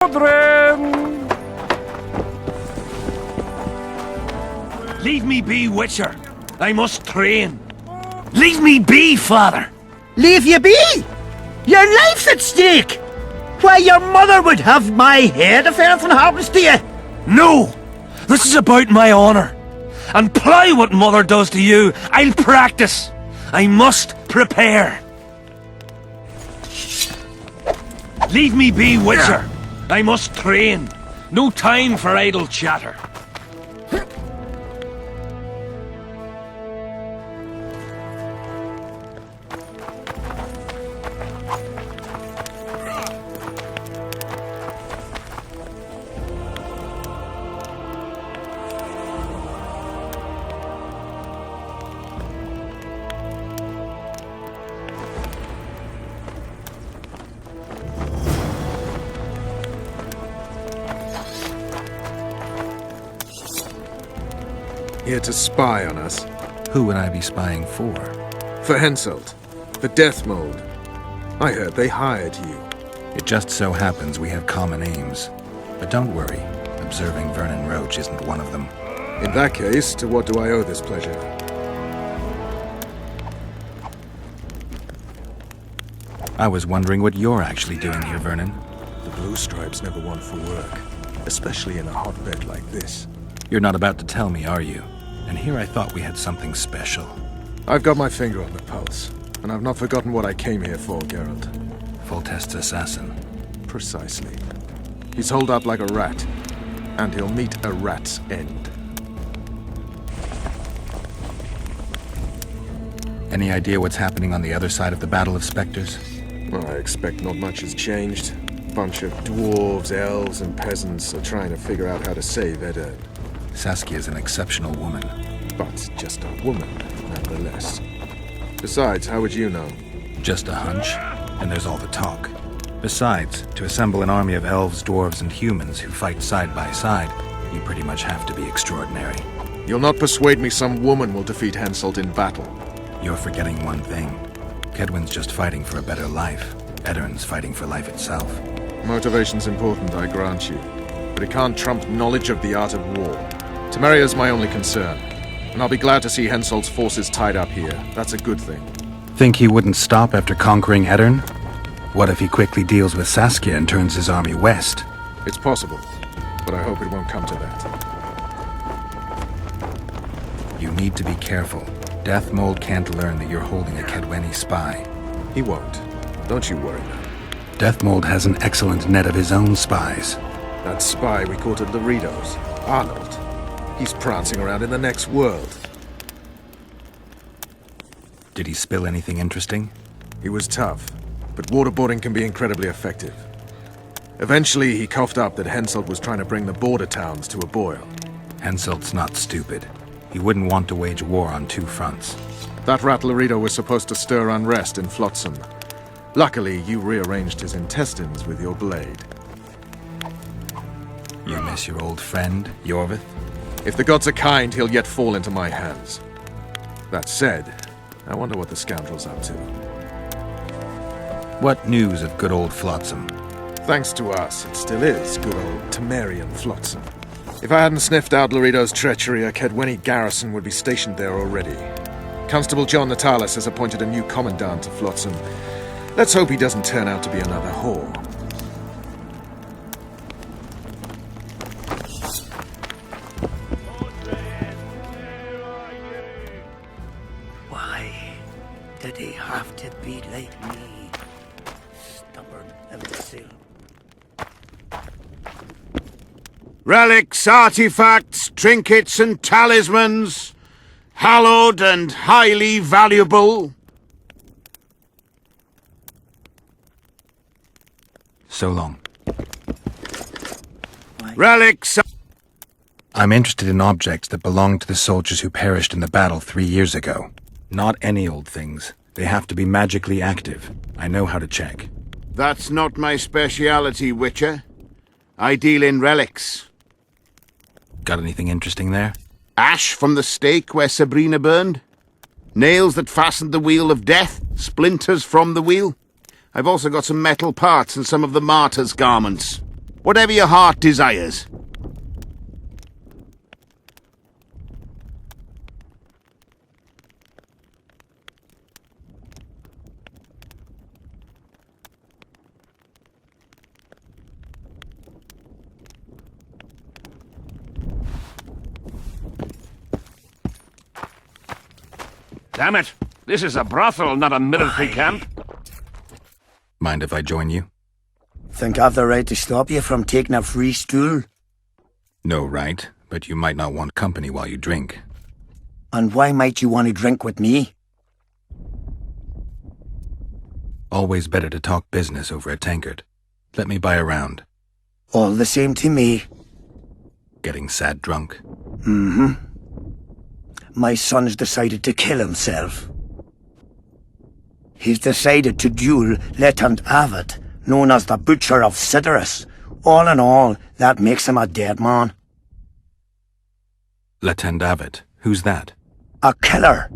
Children! Leave me be, Witcher. I must train. Leave me be, Father. Leave you be? Your life's at stake! Why, your mother would have my head if anything happens to you! No! This is about my honor. And ply what Mother does to you, I'll practice. I must prepare. Leave me be, Witcher. I must train. No time for idle chatter. Here to spy on us. Who would I be spying for? For Henselt. For Death Mold. I heard they hired you. It just so happens we have common aims. But don't worry, observing Vernon Roach isn't one of them. In that case, to what do I owe this pleasure? I was wondering what you're actually doing here, Vernon. The Blue Stripes never want for work. Especially in a hotbed like this. You're not about to tell me, are you? And here I thought we had something special. I've got my finger on the pulse. And I've not forgotten what I came here for, Geralt. Foltest's assassin. Precisely. He's holed up like a rat. And he'll meet a rat's end. Any idea what's happening on the other side of the Battle of Spectres? Well, I expect not much has changed. Bunch of dwarves, elves, and peasants are trying to figure out how to save Edirn. Saskia's an exceptional woman. But just a woman, nonetheless. Besides, how would you know? Just a hunch, and there's all the talk. Besides, to assemble an army of elves, dwarves, and humans who fight side by side, you pretty much have to be extraordinary. You'll not persuade me some woman will defeat Henselt in battle. You're forgetting one thing. Kedwen's just fighting for a better life. Edirn's fighting for life itself. Motivation's important, I grant you. But it can't trump knowledge of the art of war. Temeria's my only concern. And I'll be glad to see Henselt's forces tied up here. That's a good thing. Think he wouldn't stop after conquering Edirn? What if he quickly deals with Saskia and turns his army west? It's possible. But I hope it won't come to that. You need to be careful. Death Mold can't learn that you're holding a Kedweni spy. He won't. Don't you worry now. Death Mold has an excellent net of his own spies. That spy we caught at Loritos, Arnold. He's prancing around in the next world. Did he spill anything interesting? He was tough, but waterboarding can be incredibly effective. Eventually, he coughed up that Henselt was trying to bring the border towns to a boil. Henselt's not stupid. He wouldn't want to wage war on two fronts. That rat Lorito was supposed to stir unrest in Flotsam. Luckily, you rearranged his intestines with your blade. You miss your old friend, Yorvith? If the gods are kind, he'll yet fall into my hands. That said, I wonder what the scoundrel's up to. What news of good old Flotsam? Thanks to us, it still is good old Temerian Flotsam. If I hadn't sniffed out Lorito's treachery, a Kedweni garrison would be stationed there already. Constable John Natalis has appointed a new commandant to Flotsam. Let's hope he doesn't turn out to be another whore. Why did he have to be like me? Stubborn imbecile. Relics, artifacts, trinkets and talismans, hallowed and highly valuable. So long. Relics. I'm interested in objects that belong to the soldiers who perished in the battle 3 years ago. Not any old things. They have to be magically active. I know how to check. That's not my speciality, Witcher. I deal in relics. Got anything interesting there? Ash from the stake where Sabrina burned. Nails that fastened the wheel of death. Splinters from the wheel. I've also got some metal parts and some of the martyr's garments. Whatever your heart desires. Damn it! This is a brothel, not a military camp. Mind if I join you? Think I've the right to stop you from taking a free stool? No right, but you might not want company while you drink. And why might you want to drink with me? Always better to talk business over a tankard. Let me buy a round. All the same to me. Getting sad drunk. Mm-hmm. My son's decided to kill himself. He's decided to duel Lieutenant Abbott, known as the Butcher of Cidaris. All in all, that makes him a dead man. Lieutenant Abbott? Who's that? A killer.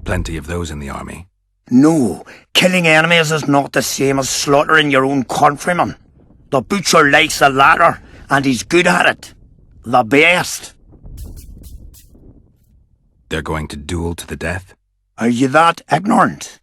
Plenty of those in the army. No, killing enemies is not the same as slaughtering your own countrymen. The Butcher likes the latter, and he's good at it. The best. They're going to duel to the death? Are you that ignorant?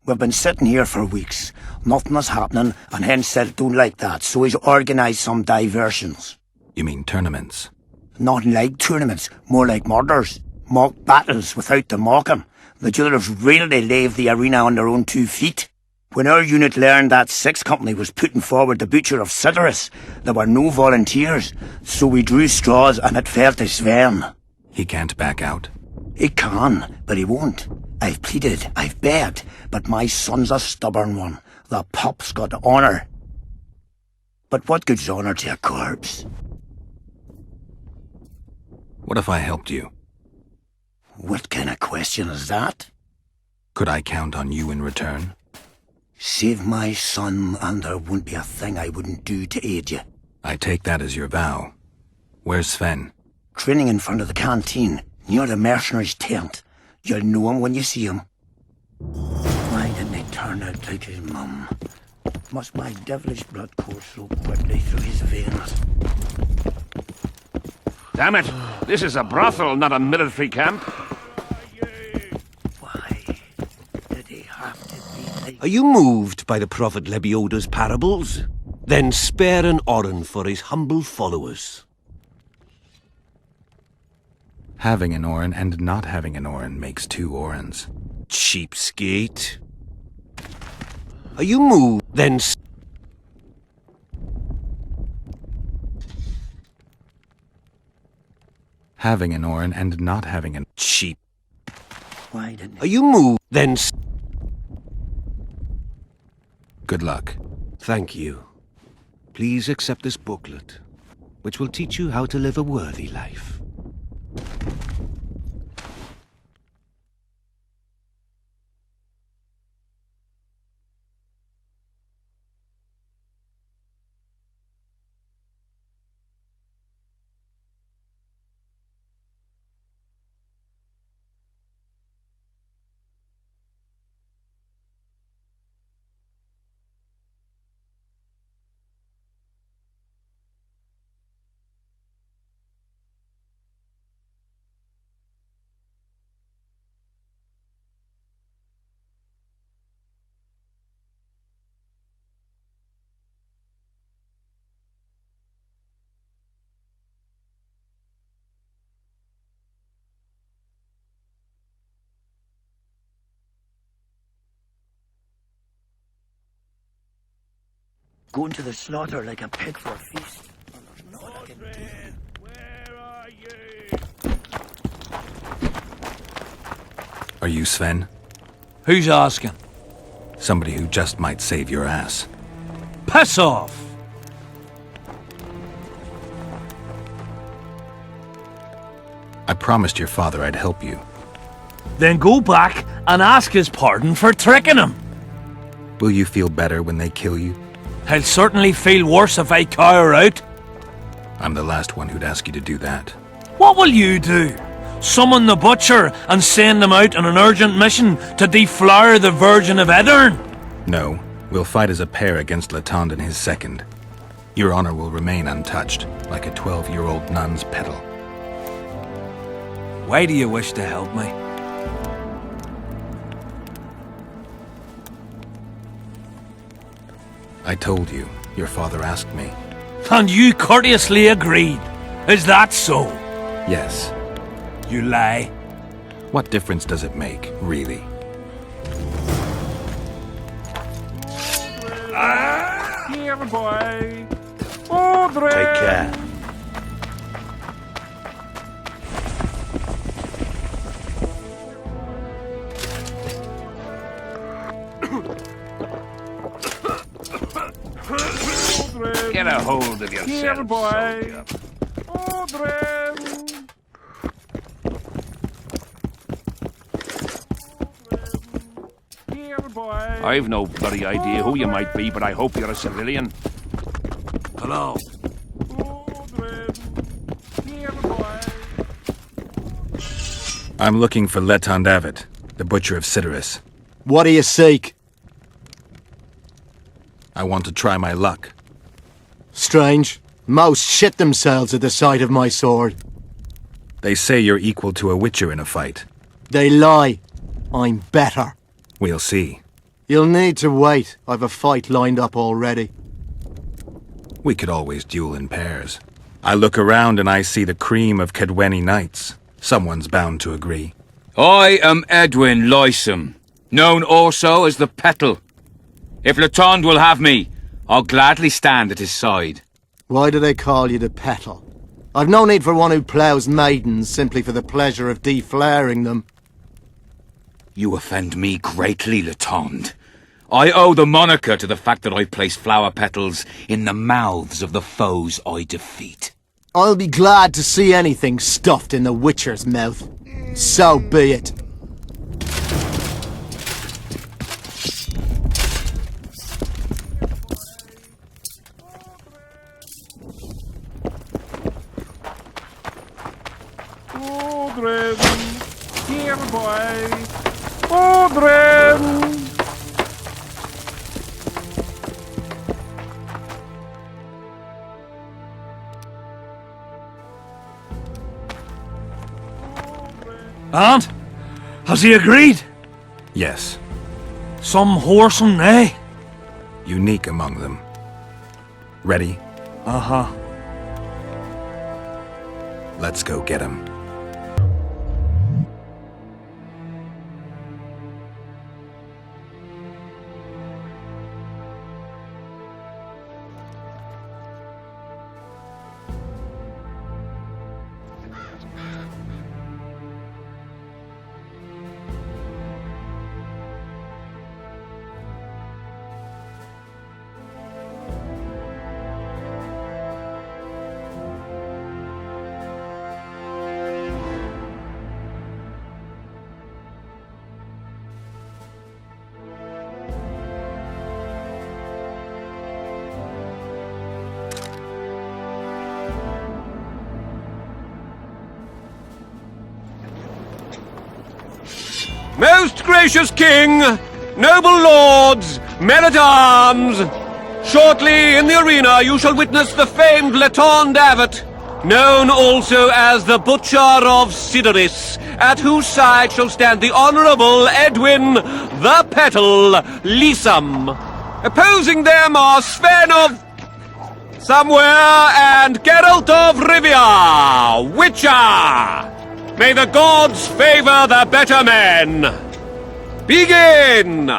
We've been sitting here for weeks. Nothing is happening, and hence said don't like that, so he's organised some diversions. You mean tournaments? Not like tournaments, more like murders. Mock battles without the mocking. The duellers really leave the arena on their own 2 feet. When our unit learned that 6th Company was putting forward the Butcher of Cidaris, there were no volunteers, so we drew straws and it fell to Sven. He can't back out. He can, but he won't. I've pleaded, I've begged, but my son's a stubborn one. The pup's got honour. But what good's honour to a corpse? What if I helped you? What kind of question is that? Could I count on you in return? Save my son, and there won't be a thing I wouldn't do to aid you. I take that as your vow. Where's Sven? Training in front of the canteen, near the mercenary's tent. You'll know him when you see him. Why didn't he turn out like his mum? Must my devilish blood course so quickly through his veins? Damn it! This is a brothel, not a military camp. Why did he have to be like... Are you moved by the Prophet Lebioda's parables? Then spare an oren for his humble followers. Having an oren and not having an oren makes 2 orens. Cheapskate. Are you moved? Then Having an oren and not having an... cheap. Why didn't Are you moved? Then Good luck. Thank you. Please accept this booklet, which will teach you how to live a worthy life. Going to the slaughter like a pig for a feast. There's nothing I can do. Where are you? Are you Sven? Who's asking? Somebody who just might save your ass. Piss off! I promised your father I'd help you. Then go back and ask his pardon for tricking him. Will you feel better when they kill you? He'll certainly feel worse if I cower out. I'm the last one who'd ask you to do that. What will you do? Summon the Butcher and send him out on an urgent mission to deflower the Virgin of Edern? No, we'll fight as a pair against Latond and his second. Your honor will remain untouched, like a 12-year-old nun's petal. Why do you wish to help me? I told you. Your father asked me. And you courteously agreed. Is that so? Yes. You lie. What difference does it make, really? Here, boy. Audrey! Take care. Get a hold of yourself, Here, boy. soldier. Audrey! Here, boy. I've no bloody idea who you might be, but I hope you're a civilian. Hello. Here, boy. I'm looking for Leton David, the butcher of Cidaris. What do you seek? I want to try my luck. Strange. Most shit themselves at the sight of my sword. They say you're equal to a witcher in a fight. They lie. I'm better. We'll see. You'll need to wait. I've a fight lined up already. We could always duel in pairs. I look around and I see the cream of Kedweni knights. Someone's bound to agree. I am Edwin Lysam, known also as the Petal. If Letond will have me, I'll gladly stand at his side. Why do they call you the Petal? I've no need for one who ploughs maidens simply for the pleasure of deflaring them. You offend me greatly, Letond. I owe the moniker to the fact that I place flower petals in the mouths of the foes I defeat. I'll be glad to see anything stuffed in the Witcher's mouth. So be it. Audrey! Here, boy. Audrey! And? Has he agreed? Yes. Some whoresome, eh? Unique among them. Ready? Uh-huh. Let's go get him. Most gracious king, noble lords, men-at-arms, shortly in the arena you shall witness the famed Letond Abbot, known also as the Butcher of Cidaris, at whose side shall stand the Honourable Edwin the Petal Lysam. Opposing them are Sven of somewhere and Geralt of Rivia, Witcher. May the gods favor the better men! Begin!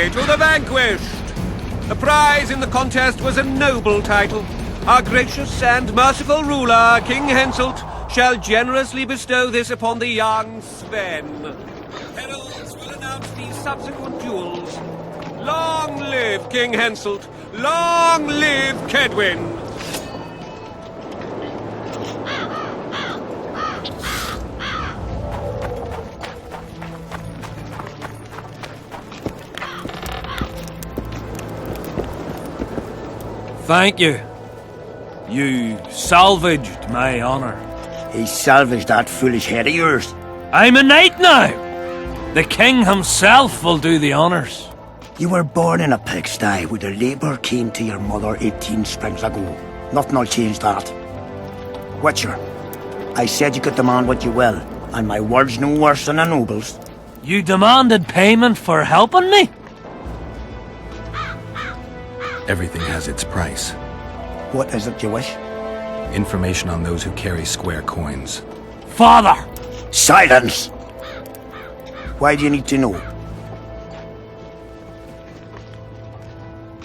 victory to the vanquished! The prize in the contest was a noble title. Our gracious and merciful ruler, King Henselt, shall generously bestow this upon the young Sven. Heralds will announce these subsequent duels. Long live King Henselt! Long live Kedwin! Thank you. You salvaged my honor. He salvaged that foolish head of yours. I'm a knight now. The king himself will do the honors. You were born in a pigsty where the labour came to your mother 18 springs ago. Nothing'll change that. Witcher, I said you could demand what you will, and my word's no worse than a noble's. You demanded payment for helping me? Everything has its price. What is it you wish? Information on those who carry square coins. Father! Silence! Why do you need to know?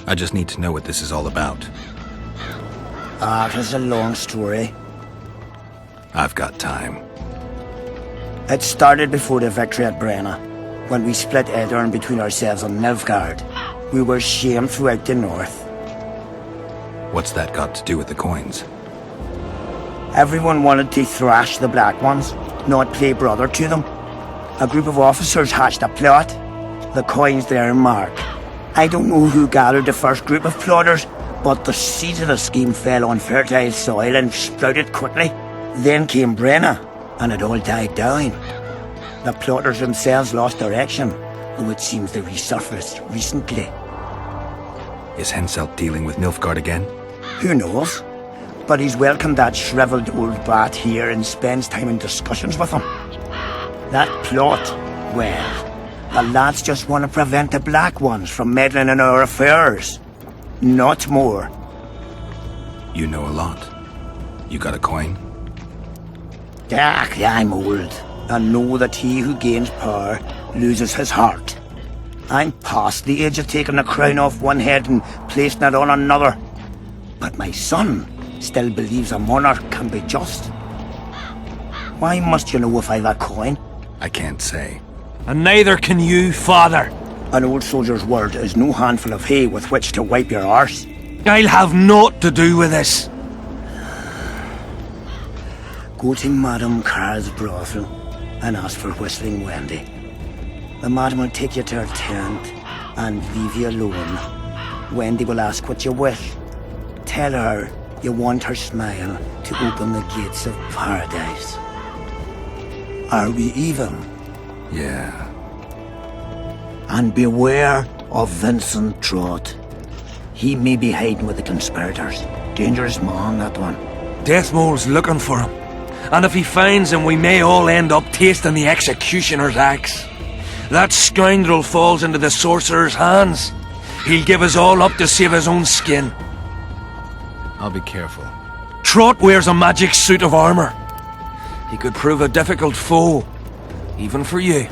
I just need to know what this is all about. It's a long story. I've got time. It started before the victory at Brenna, when we split Edirn between ourselves and Nilfgaard. We were shamed throughout the north. What's that got to do with the coins? Everyone wanted to thrash the Black Ones, not play brother to them. A group of officers hatched a plot. The coins there mark. I don't know who gathered the first group of plotters, but the seeds of the scheme fell on fertile soil and sprouted quickly. Then came Brenna, and it all died down. The plotters themselves lost direction, though it seems they resurfaced recently. Is Henselt dealing with Nilfgaard again? Who knows? But he's welcomed that shriveled old bat here and spends time in discussions with him. That plot, well, the lads just want to prevent the Black Ones from meddling in our affairs. Not more. You know a lot. You got a coin? I'm old, and know that he who gains power loses his heart. I'm past the age of taking the crown off one head and placing it on another. But my son still believes a monarch can be just. Why must you know if I've a coin? I can't say. And neither can you, father. An old soldier's word is no handful of hay with which to wipe your arse. I'll have naught to do with this. Go to Madame Carr's brothel and ask for Whistling Wendy. The madam will take you to her tent and leave you alone. Wendy will ask what you wish. Tell her you want her smile to open the gates of paradise. Are we even? Yeah. And beware of Vincent Trott. He may be hiding with the conspirators. Dangerous man, that one. Deathmole's looking for him. And if he finds him, we may all end up tasting the executioner's axe. That scoundrel falls into the sorcerer's hands. He'll give us all up to save his own skin. I'll be careful. Trott wears a magic suit of armor. He could prove a difficult foe, even for you.